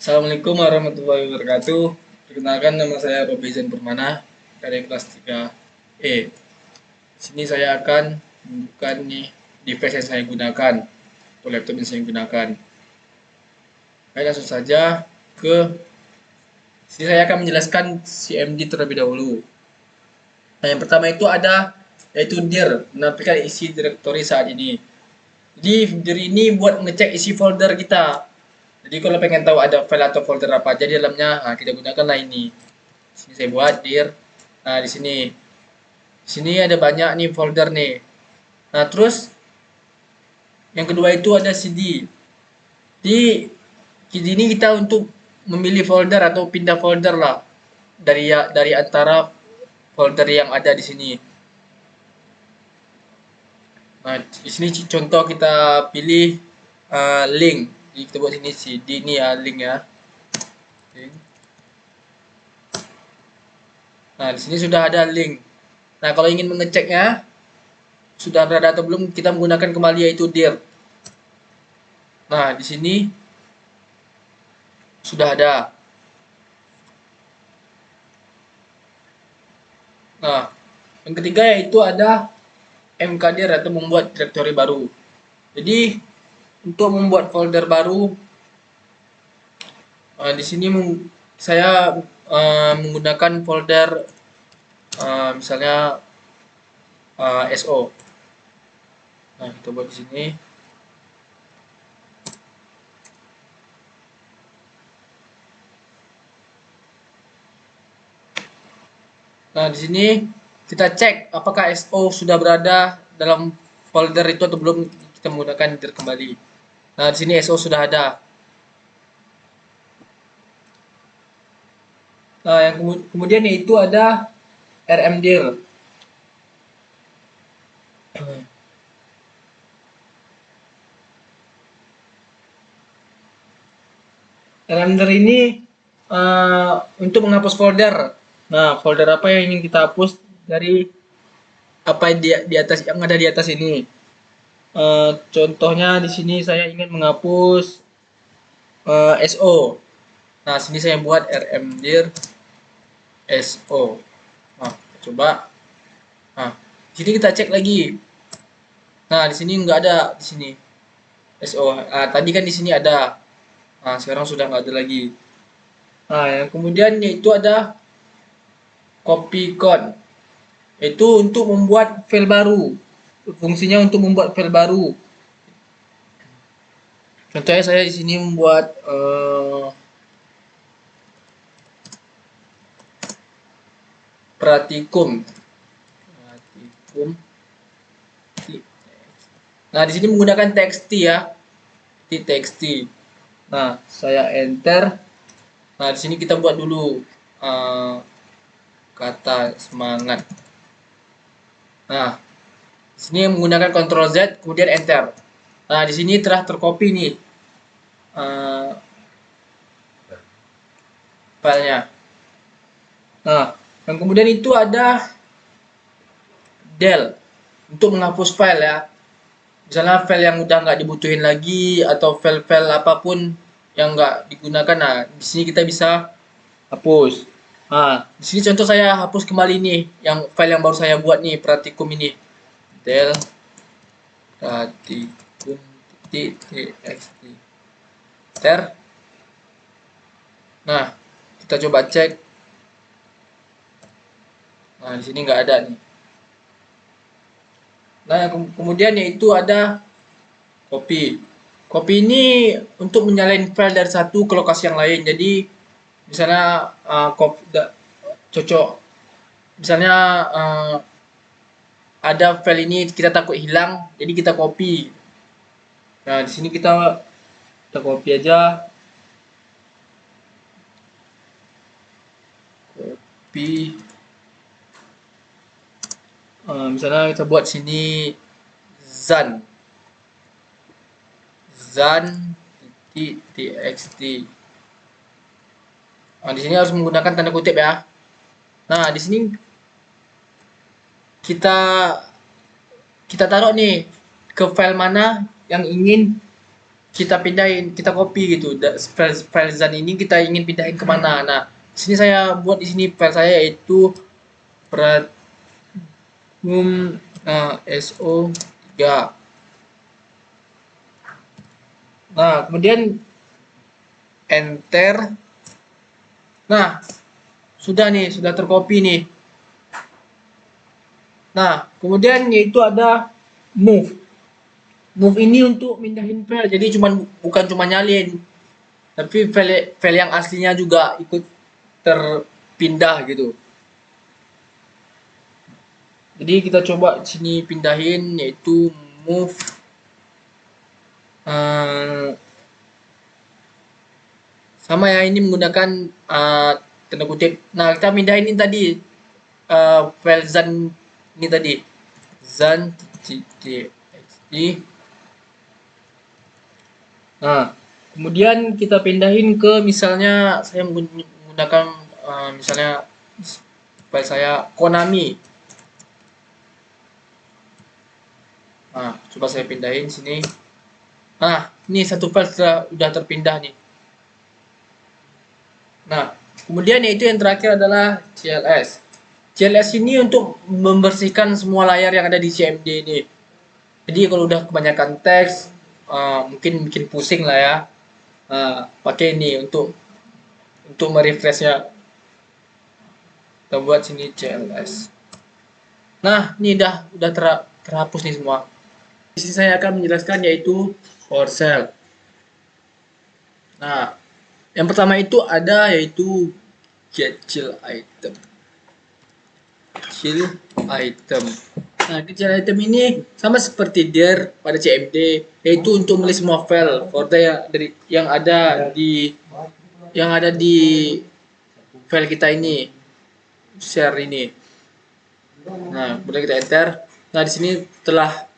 Assalamualaikum warahmatullahi wabarakatuh. Perkenalkan, nama saya Robizan Permana dari kelas 3E. Di sini saya akan menunjukkan nih device yang saya gunakan atau laptop yang saya gunakan. Baik, langsung saja ke sini. Saya akan menjelaskan CMD terlebih dahulu. Nah, yang pertama itu ada yaitu dir, menampilkan isi direktori saat ini. Jadi dir ini buat ngecek isi folder kita. Jadi kalau pengen tahu ada file atau folder apa aja di dalamnya, nah, kita gunakanlah ini. Di sini saya buat dir. Nah, di sini ada banyak nih folder nih. Nah, terus yang kedua itu ada CD. Di CD ini kita untuk memilih folder atau pindah folder lah dari antara folder yang ada di sini. Nah, di sini contoh kita pilih link. Jadi kita buat sini CD ini ya, link ya. Link. Nah, di sini sudah ada link. Nah, kalau ingin mengeceknya sudah berada atau belum, kita menggunakan kembali yaitu dir. Nah, di sini sudah ada. Nah, yang ketiga yaitu ada mkdir atau membuat direktori baru. Jadi untuk membuat folder baru, di sini saya menggunakan folder misalnya SO. Nah, kita buat di sini. Nah, di sini kita cek apakah SO sudah berada dalam folder itu atau belum, kita menggunakan dir kembali. Nah, di sini SO sudah ada. Nah, yang kemudian itu ada rmdir. Rmdir ini untuk menghapus folder. Nah, folder apa yang ingin kita hapus dari apa yang di atas, yang ada di atas ini. Contohnya di sini saya ingin menghapus SO. Nah, sini saya buat rmdir SO. Nah, coba. Nah, di sini kita cek lagi. Nah, di sini nggak ada di sini SO. Tadi kan di sini ada. Nah, sekarang sudah nggak ada lagi. Nah, yang kemudian yaitu ada copycon. Itu untuk membuat file baru. Fungsinya untuk membuat file baru. Contohnya saya di sini membuat pratikum. Nah, di sini menggunakan txt ya. Txt. Nah, saya enter. Nah, di sini kita buat dulu kata semangat. Nah, di sini menggunakan Ctrl Z, kemudian enter. Nah, di sini telah tercopy nih filenya. Nah, yang kemudian itu ada del untuk menghapus file ya. Misalnya file yang udah nggak dibutuhin lagi atau file-file apapun yang nggak digunakan, nah di sini kita bisa hapus. Nah, di sini contoh saya hapus kembali nih yang file yang baru saya buat nih, pratikum ini. Del pratikum txt. Enter. Nah, kita coba cek. Nah, di sini nggak ada nih. Nah, kemudian yaitu ada copy. Copy ini untuk menyalain file dari satu ke lokasi yang lain. Jadi misalnya cocok. Misalnya ada file ini kita takut hilang, jadi kita copy. Nah, di sini kita copy aja. Copy. Misalnya kita buat sini zan txt. Nah, di sini harus menggunakan tanda kutip ya. Nah, di sini kita taruh nih ke file mana yang ingin kita pindahin, kita copy gitu. File ZAN ini kita ingin pindahin kemana. Nah, sini saya buat di sini file saya yaitu SO3. Nah, kemudian enter. Nah, sudah nih, sudah tercopy nih. Nah, kemudian yaitu ada move. Move ini untuk mindahin file, jadi bukan cuma nyalin, tapi file yang aslinya juga ikut terpindah gitu. Jadi kita coba sini pindahin yaitu move sama ya, ini menggunakan tanda kutip. Nah, kita pindahin ini tadi file ZAN ini tadi zan.txt. Nah, kemudian kita pindahin ke, misalnya saya menggunakan misalnya file saya Konami. Nah, coba saya pindahin sini. Nah, ini satu file sudah terpindah nih. Nah, kemudian yaitu yang terakhir adalah CLS. CLS ini untuk membersihkan semua layar yang ada di CMD ini. Jadi kalau udah kebanyakan teks, mungkin bikin pusing lah ya. Pakai ini untuk merefreshnya. Kita buat sini CLS. Nah, ini udah terhapus nih semua. Di sini saya akan menjelaskan yaitu PowerShell. Nah, yang pertama itu ada yaitu get child item. Child item. Nah, child item ini sama seperti dir pada CMD, yaitu untuk memilih semua file folder yang ada di file kita ini, share ini. Nah, kemudian kita enter. Nah, di sini telah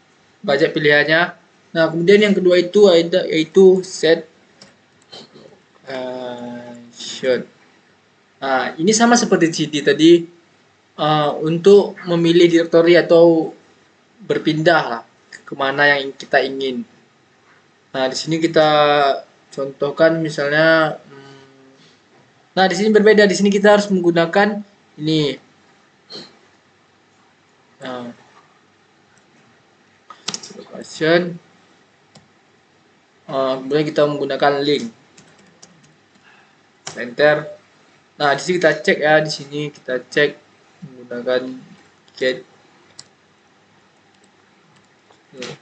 banyak pilihannya. Nah, kemudian yang kedua itu ada yaitu set should. Nah, ini sama seperti CD tadi, untuk memilih direktori atau berpindah lah kemana yang kita ingin. Nah, di sini kita contohkan misalnya, nah di sini berbeda. Di sini kita harus menggunakan ini. Nah, location. Kemudian kita menggunakan link. Enter. Nah, di sini kita cek ya, di sini kita cek menggunakan get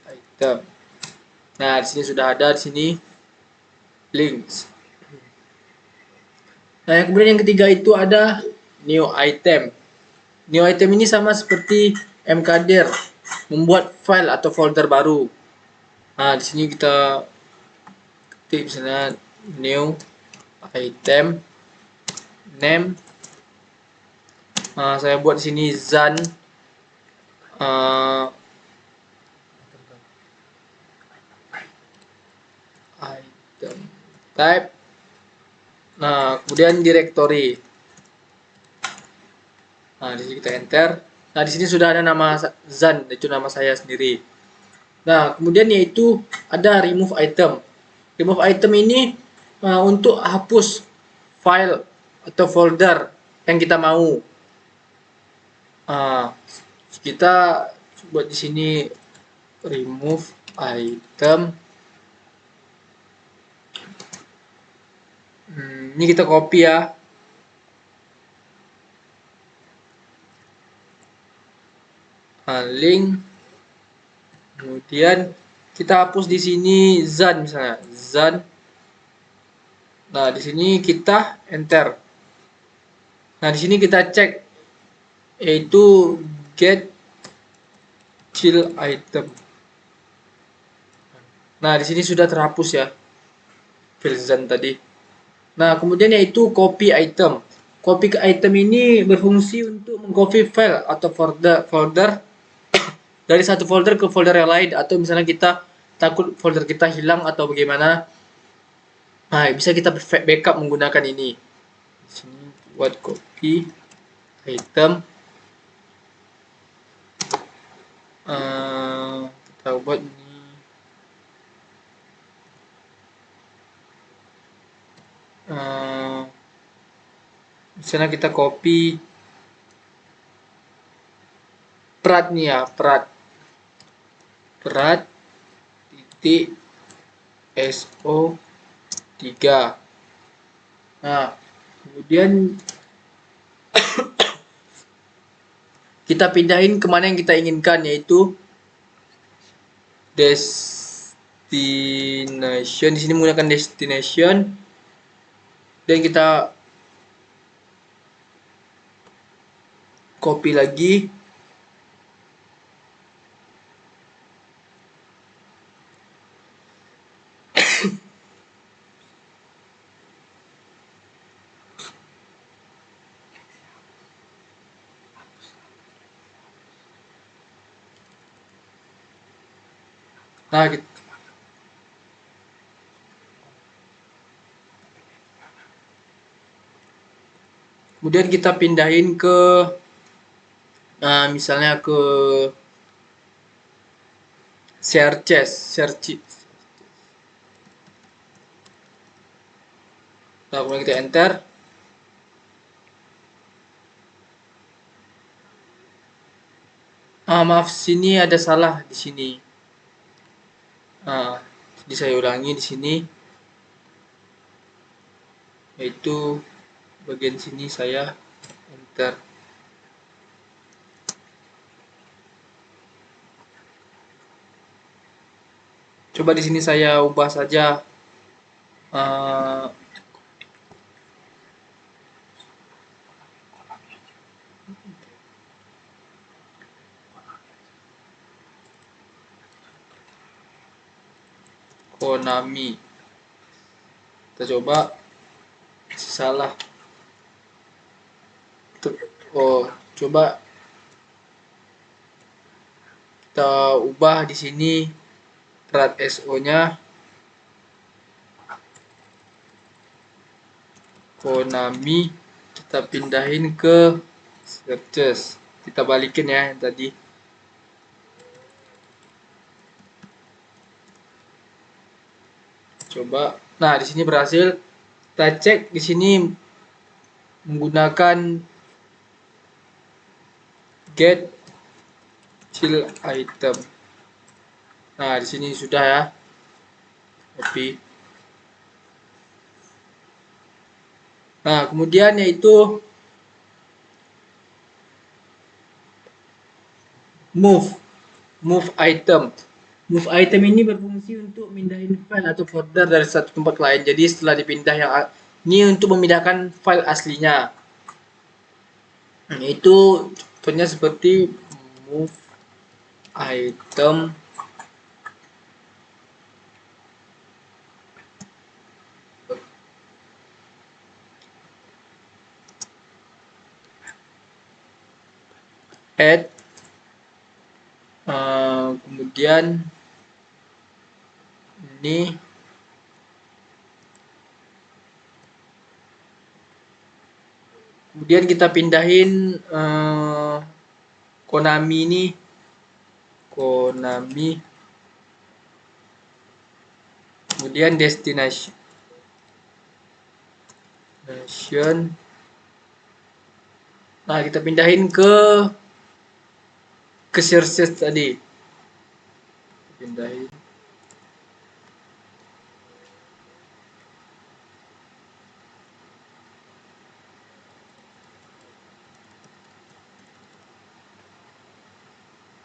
item. Nah, di sini sudah ada, di sini links. Nah, yang kemudian yang ketiga itu ada new item. New item ini sama seperti mkdir, membuat file atau folder baru. Nah, di sini kita ketik misalnya new item name. Saya buat di sini zan item type. Nah, kemudian directory. Nah, di sini kita enter. Nah, di sini sudah ada nama zan, itu nama saya sendiri. Nah, kemudian yaitu ada remove item. Remove item ini untuk hapus file atau folder yang kita mau. Kita buat di sini remove item. Ini kita copy ya. Link. Kemudian kita hapus di sini zan misalnya, zan. Nah, di sini kita enter. Nah, di sini kita cek yaitu get child item. Nah, di sini sudah terhapus ya file zan tadi. Nah, kemudian yaitu copy item. Copy item ini berfungsi untuk mengcopy file atau folder dari satu folder ke folder yang lain, atau misalnya kita takut folder kita hilang atau bagaimana. Nah, bisa kita backup menggunakan ini. Di sini buat copy item. Kita buat ini. Misalnya kita copy prat nih ya, prat titik SO3. Nah, kemudian kita pindahin kemana yang kita inginkan, yaitu destination. Di sini menggunakan destination, dan kita copy lagi. Nah, kemudian kita pindahin ke misalnya ke search. Nah, kemudian kita enter. Maaf, sini ada salah di sini. Jadi saya ulangi di sini, yaitu bagian sini saya enter. Coba di sini saya ubah saja Konami. Kita coba, salah. Coba kita ubah di sini prat SO-nya Konami, kita pindahin ke searches. Kita balikin ya yang tadi. Coba. Nah, di sini berhasil. Kita cek di sini menggunakan get chill item. Nah, di sini sudah ya. Copy. Nah, kemudian yaitu move item. Move item ini berfungsi untuk mindahin file atau folder dari satu tempat ke lain. Jadi setelah dipindah yang ini untuk memindahkan file aslinya. Itu contohnya seperti move item add, kemudian ini kemudian kita pindahin Konami ini, kemudian destination. Nah, kita pindahin ke searches tadi. Pindahin.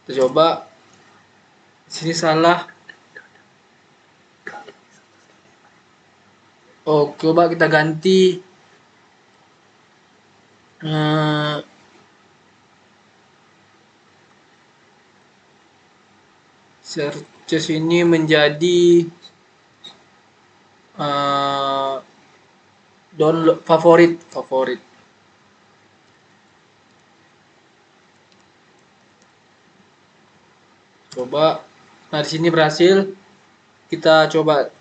Kita coba. Sini salah. Coba kita ganti searches ini menjadi download favorit. Coba. Nah, di sini berhasil. Kita coba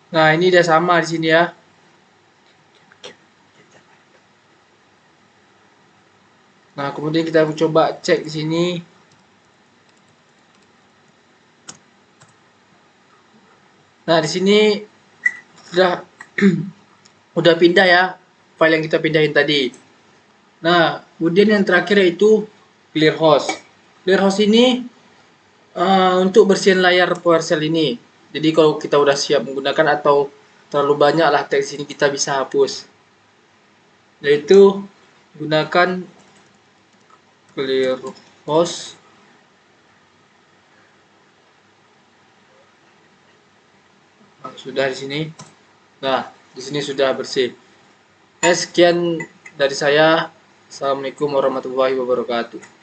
Nah, ini udah sama di sini ya. Nah, kemudian kita coba cek di sini. Nah, di sini sudah udah pindah ya file yang kita pindahin tadi. Nah, kemudian yang terakhir yaitu clear host. Clear host ini untuk bersihin layar PowerShell ini. Jadi kalau kita udah siap menggunakan atau terlalu banyak lah teks ini, kita bisa hapus. Yaitu gunakan clear host. Nah, sudah di sini. Nah, di sini sudah bersih. Sekian dari saya. Assalamualaikum warahmatullahi wabarakatuh.